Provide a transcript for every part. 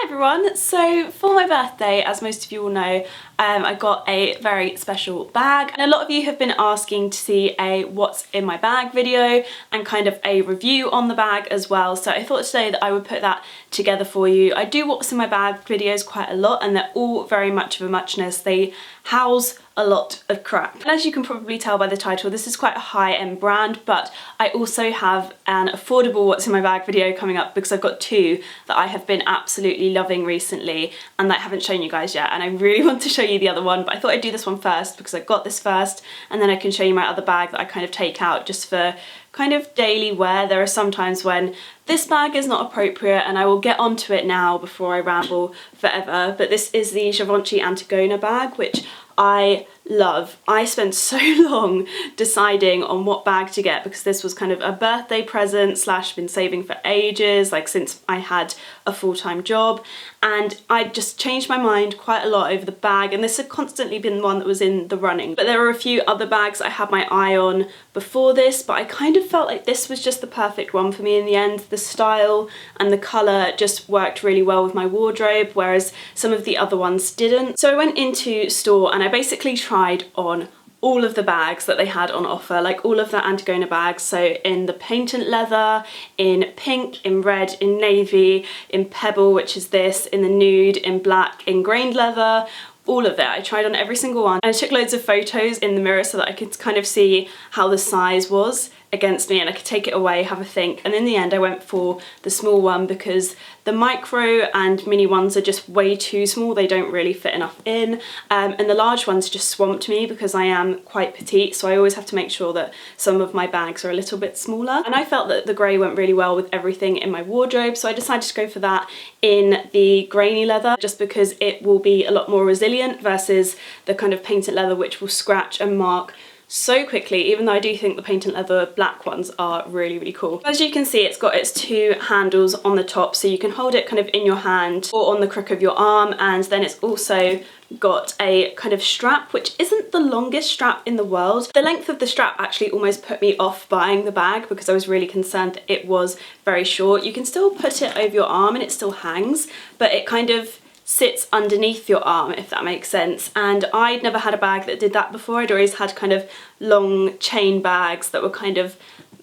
Hi everyone! So for my birthday, as most of you will know, I got a very special bag, and a lot of you have been asking to see a what's in my bag video and kind of a review on the bag as well, so I thought today that I would put that together for you. I do what's in my bag videos quite a lot and they're all very much of a muchness. They house a lot of crap. And as you can probably tell by the title, this is quite a high-end brand, but I also have an affordable what's in my bag video coming up because I've got two that I have been absolutely loving recently and that I haven't shown you guys yet, and I really want to show you the other one, but I thought I'd do this one first because I got this first and then I can show you my other bag that I kind of take out just for kind of daily wear. There are some times when this bag is not appropriate and I will get onto it now before I ramble forever, but this is the Givenchy Antigona bag, which I love. I spent so long deciding on what bag to get because this was kind of a birthday present slash been saving for ages, like since I had a full-time job, and I just changed my mind quite a lot over the bag, and this had constantly been one that was in the running. But there were a few other bags I had my eye on before this, but I kind of felt like this was just the perfect one for me in the end. The style and the colour just worked really well with my wardrobe, whereas some of the other ones didn't. So I went into store and I basically tried on all of the bags that they had on offer, like all of the Antigona bags, so in the patent leather, in pink, in red, in navy, in pebble, which is this, in the nude, in black, in grained leather, all of it. I tried on every single one and I took loads of photos in the mirror so that I could kind of see how the size was against me and I could take it away, have a think, and in the end I went for the small one because the micro and mini ones are just way too small. They don't really fit enough in, and the large ones just swamped me because I am quite petite, so I always have to make sure that some of my bags are a little bit smaller, and I felt that the grey went really well with everything in my wardrobe, so I decided to go for that in the grainy leather just because it will be a lot more resilient versus the kind of painted leather which will scratch and mark so quickly, even though I do think the patent leather black ones are really, really cool. As you can see, it's got its two handles on the top, so you can hold it kind of in your hand or on the crook of your arm, and then it's also got a kind of strap, which isn't the longest strap in the world. The length of the strap actually almost put me off buying the bag because I was really concerned that it was very short. You can still put it over your arm and it still hangs, but it kind of sits underneath your arm, if that makes sense, and I'd never had a bag that did that before. I'd always had kind of long chain bags that were kind of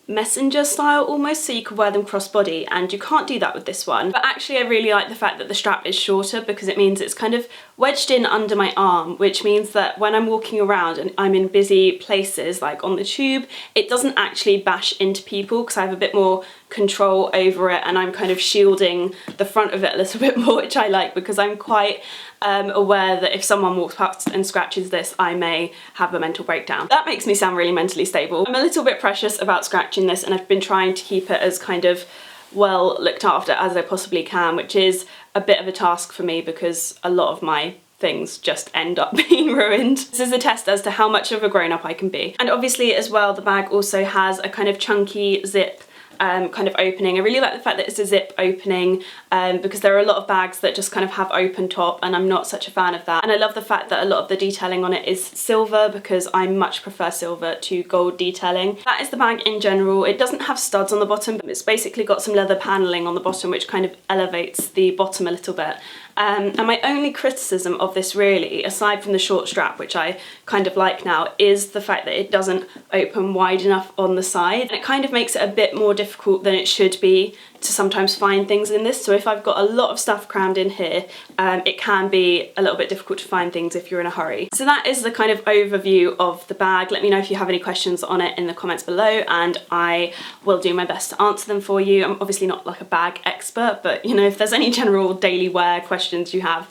messenger style almost, so you could wear them crossbody, and you can't do that with this one. But actually I really like the fact that the strap is shorter because it means it's kind of wedged in under my arm, which means that when I'm walking around and I'm in busy places like on the tube, it doesn't actually bash into people because I have a bit more control over it and I'm kind of shielding the front of it a little bit more, which I like because I'm quite aware that if someone walks past and scratches this, I may have a mental breakdown. That makes me sound really mentally stable. I'm a little bit precious about scratching this and I've been trying to keep it as kind of well looked after as I possibly can, which is a bit of a task for me because a lot of my things just end up being ruined. This is a test as to how much of a grown-up I can be. And obviously as well, the bag also has a kind of chunky zip kind of opening. I really like the fact that it's a zip opening because there are a lot of bags that just kind of have open top and I'm not such a fan of that. And I love the fact that a lot of the detailing on it is silver because I much prefer silver to gold detailing. That is the bag in general. It doesn't have studs on the bottom, but it's basically got some leather paneling on the bottom which kind of elevates the bottom a little bit. And my only criticism of this really, aside from the short strap, which I kind of like now, is the fact that it doesn't open wide enough on the side. And it kind of makes it a bit more difficult than it should be to sometimes find things in this. So if I've got a lot of stuff crammed in here, it can be a little bit difficult to find things if you're in a hurry. So that is the kind of overview of the bag. Let me know if you have any questions on it in the comments below and I will do my best to answer them for you. I'm obviously not like a bag expert, but you know, if there's any general daily wear questions you have,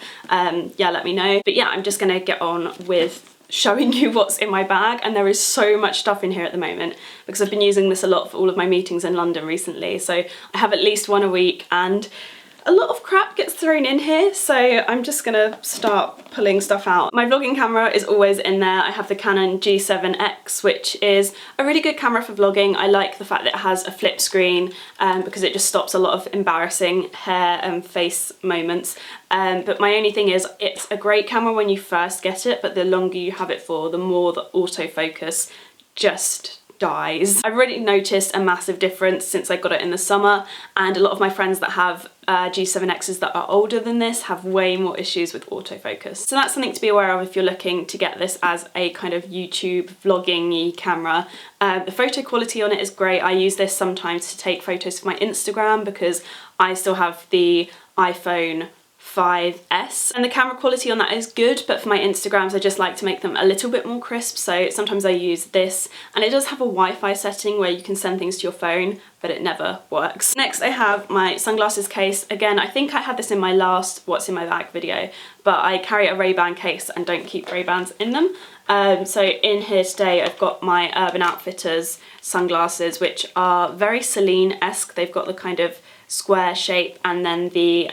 yeah, let me know. But yeah, I'm just gonna get on with showing you what's in my bag, and there is so much stuff in here at the moment because I've been using this a lot for all of my meetings in London recently, so I have at least one a week and a lot of crap gets thrown in here, so I'm just gonna start pulling stuff out. My vlogging camera is always in there. I have the Canon G7X, which is a really good camera for vlogging. I like the fact that it has a flip screen because it just stops a lot of embarrassing hair and face moments. But my only thing is it's a great camera when you first get it, but the longer you have it for, the more the autofocus just dies. I've already noticed a massive difference since I got it in the summer, and a lot of my friends that have G7Xs that are older than this have way more issues with autofocus. So that's something to be aware of if you're looking to get this as a kind of YouTube vlogging-y camera. The photo quality on it is great. I use this sometimes to take photos for my Instagram because I still have the iPhone 5S and the camera quality on that is good, but for my Instagrams I just like to make them a little bit more crisp, so sometimes I use this, and it does have a Wi-Fi setting where you can send things to your phone, but it never works. Next I have my sunglasses case. Again, I think I had this in my last what's in my bag video, but I carry a Ray-Ban case and don't keep Ray-Bans in them. So in here today I've got my Urban Outfitters sunglasses, which are very Celine-esque. They've got the kind of square shape and then the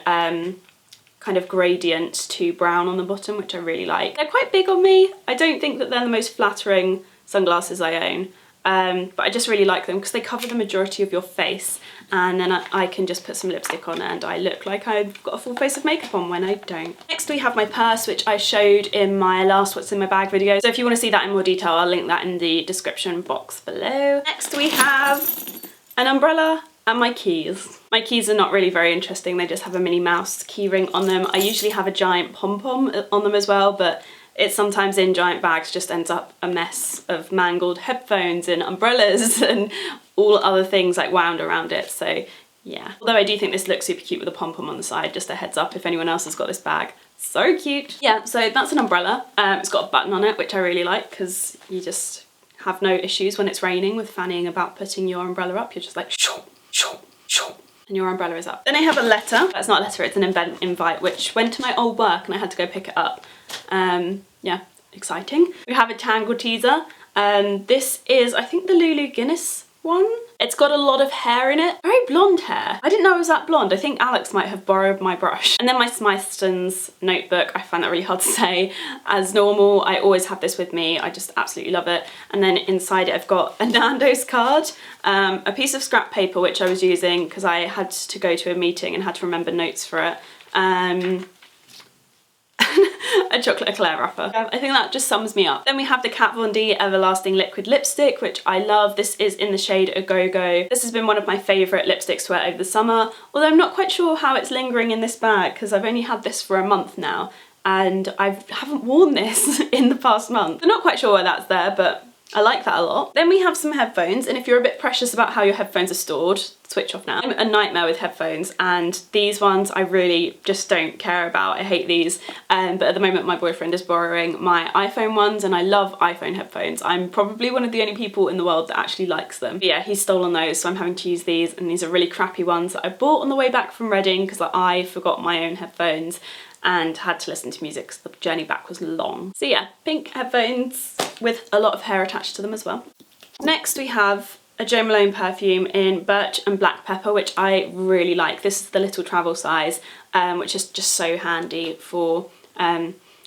kind of gradient to brown on the bottom, which I really like. They're quite big on me. I don't think that they're the most flattering sunglasses I own, but I just really like them because they cover the majority of your face, and then I can just put some lipstick on and I look like I've got a full face of makeup on when I don't. Next we have my purse, which I showed in my last what's in my bag video, so if you want to see that in more detail I'll link that in the description box below. Next we have an umbrella and my keys. My keys are not really very interesting, they just have a Minnie Mouse key ring on them. I usually have a giant pom-pom on them as well, but it sometimes in giant bags just ends up a mess of mangled headphones and umbrellas and all other things like wound around it, so yeah. Although I do think this looks super cute with a pom-pom on the side, just a heads up if anyone else has got this bag. So cute. Yeah, so that's an umbrella. It's got a button on it, which I really like because you just have no issues when it's raining with fanning about putting your umbrella up. You're just like shoo, shoo, shoo, and your umbrella is up. Then I have a letter. That's not a letter, it's an event invite, which went to my old work and I had to go pick it up. Yeah, exciting. We have a Tangle teaser. This is, I think, the Lulu Guinness one. It's got a lot of hair in it. Very blonde hair. I didn't know it was that blonde. I think Alex might have borrowed my brush. And then my Smithsons Notebook. I find that really hard to say. As normal, I always have this with me. I just absolutely love it. And then inside it I've got a Nando's card, a piece of scrap paper which I was using because I had to go to a meeting and had to remember notes for it. A chocolate eclair wrapper. I think that just sums me up. Then we have the Kat Von D Everlasting Liquid Lipstick, which I love. This is in the shade A Go Go. This has been one of my favourite lipsticks to wear over the summer, although I'm not quite sure how it's lingering in this bag because I've only had this for a month now and I haven't worn this in the past month. I'm not quite sure why that's there, but I like that a lot. Then we have some headphones, and if you're a bit precious about how your headphones are stored, switch off now. I'm a nightmare with headphones, and these ones I really just don't care about. I hate these, but at the moment my boyfriend is borrowing my iPhone ones, and I love iPhone headphones. I'm probably one of the only people in the world that actually likes them. But yeah, he's stolen those, so I'm having to use these, and these are really crappy ones that I bought on the way back from Reading because I forgot my own headphones and had to listen to music because the journey back was long. So yeah, pink headphones with a lot of hair attached to them as well. Next we have a Jo Malone perfume in Birch and Black Pepper, which I really like. This is the little travel size, which is just so handy for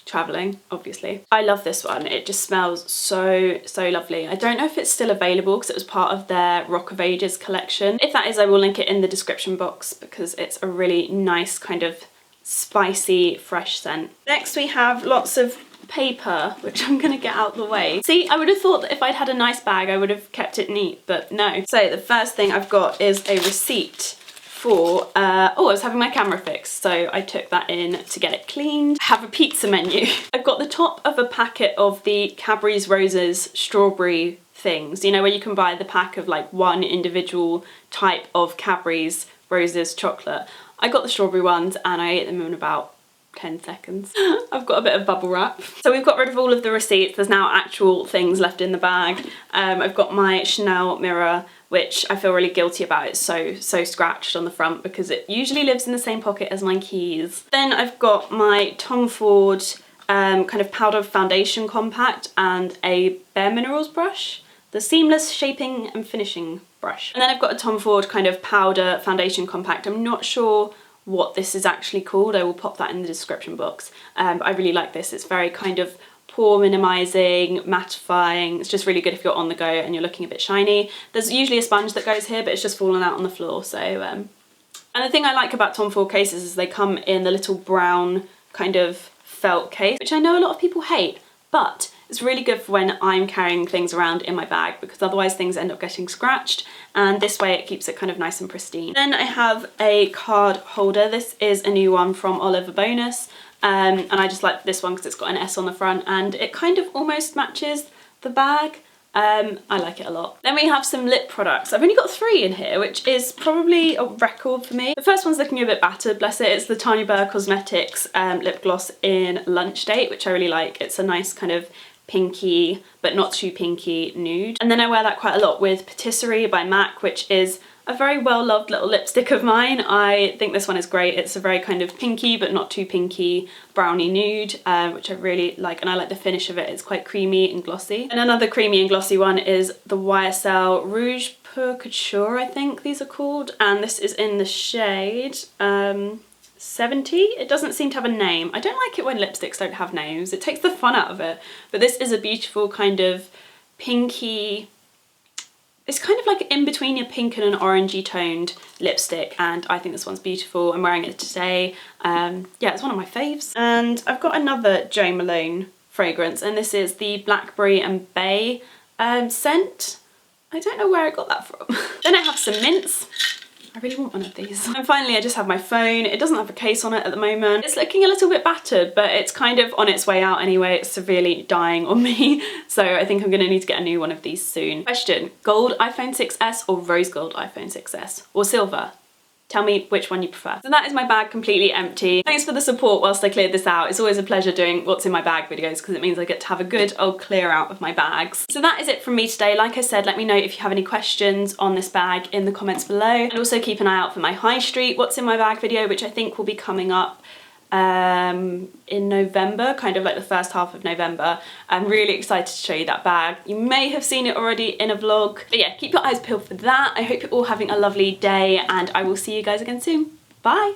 travelling, obviously. I love this one. It just smells so, so lovely. I don't know if it's still available because it was part of their Rock of Ages collection. If that is, I will link it in the description box because it's a really nice kind of spicy, fresh scent. Next we have lots of paper, which I'm gonna get out the way. See, I would have thought that if I'd had a nice bag I would have kept it neat, but no. So the first thing I've got is a receipt for, I was having my camera fixed, so I took that in to get it cleaned. I have a pizza menu. I've got the top of a packet of the Cadbury's Roses strawberry things, you know, where you can buy the pack of like one individual type of Cadbury's Roses chocolate. I got the strawberry ones and I ate them in about 10 seconds. I've got a bit of bubble wrap. So we've got rid of all of the receipts. There's now actual things left in the bag. I've got my Chanel mirror, which I feel really guilty about. It's so scratched on the front because it usually lives in the same pocket as my keys. Then I've got my Tom Ford kind of powder foundation compact and a Bare Minerals brush. The Seamless Shaping and Finishing brush. And then I've got a Tom Ford kind of powder foundation compact. I'm not sure what this is actually called. I will pop that in the description box. But I really like this. It's very kind of pore minimizing, mattifying. It's just really good if you're on the go and you're looking a bit shiny. There's usually a sponge that goes here, but it's just fallen out on the floor. So, and the thing I like about Tom Ford cases is they come in the little brown kind of felt case, which I know a lot of people hate, but It's really good for when I'm carrying things around in my bag, because otherwise things end up getting scratched, and this way it keeps it kind of nice and pristine. Then I have a card holder. This is a new one from Oliver Bonus, and I just like this one because it's got an S on the front and it kind of almost matches the bag. I like it a lot. Then we have some lip products. I've only got 3 in here, which is probably a record for me. The first one's looking a bit battered, bless it. It's the Tanya Burr Cosmetics lip gloss in Lunch Date, which I really like. It's a nice kind of pinky, but not too pinky nude. And then I wear that quite a lot with Patisserie by MAC, which is a very well-loved little lipstick of mine. I think this one is great. It's a very kind of pinky, but not too pinky, brownie nude, which I really like, and I like the finish of it. It's quite creamy and glossy. And another creamy and glossy one is the YSL Rouge Pour Couture, I think these are called, and this is in the shade 70. It doesn't seem to have a name. I don't like it when lipsticks don't have names. It takes the fun out of it. But this is a beautiful kind of pinky, it's kind of like in between a pink and an orangey toned lipstick, and I think this one's beautiful. I'm wearing it today. Yeah, it's one of my faves. And I've got another Jo Malone fragrance, and this is the Blackberry and Bay scent. I don't know where I got that from. Then I have some mints. I really want one of these. And finally, I just have my phone. It doesn't have a case on it at the moment. It's looking a little bit battered, but it's kind of on its way out anyway. It's severely dying on me. So I think I'm gonna need to get a new one of these soon. Question, gold iPhone 6S or rose gold iPhone 6S? Or silver? Tell me which one you prefer. So that is my bag completely empty. Thanks for the support whilst I cleared this out. It's always a pleasure doing what's in my bag videos because it means I get to have a good old clear out of my bags. So that is it from me today. Like I said, let me know if you have any questions on this bag in the comments below. And also keep an eye out for my high street what's in my bag video, which I think will be coming up in November, kind of like the first half of November. I'm really excited to show you that bag. You may have seen it already in a vlog, but yeah, keep your eyes peeled for that. I hope you're all having a lovely day, and I will see you guys again soon. Bye.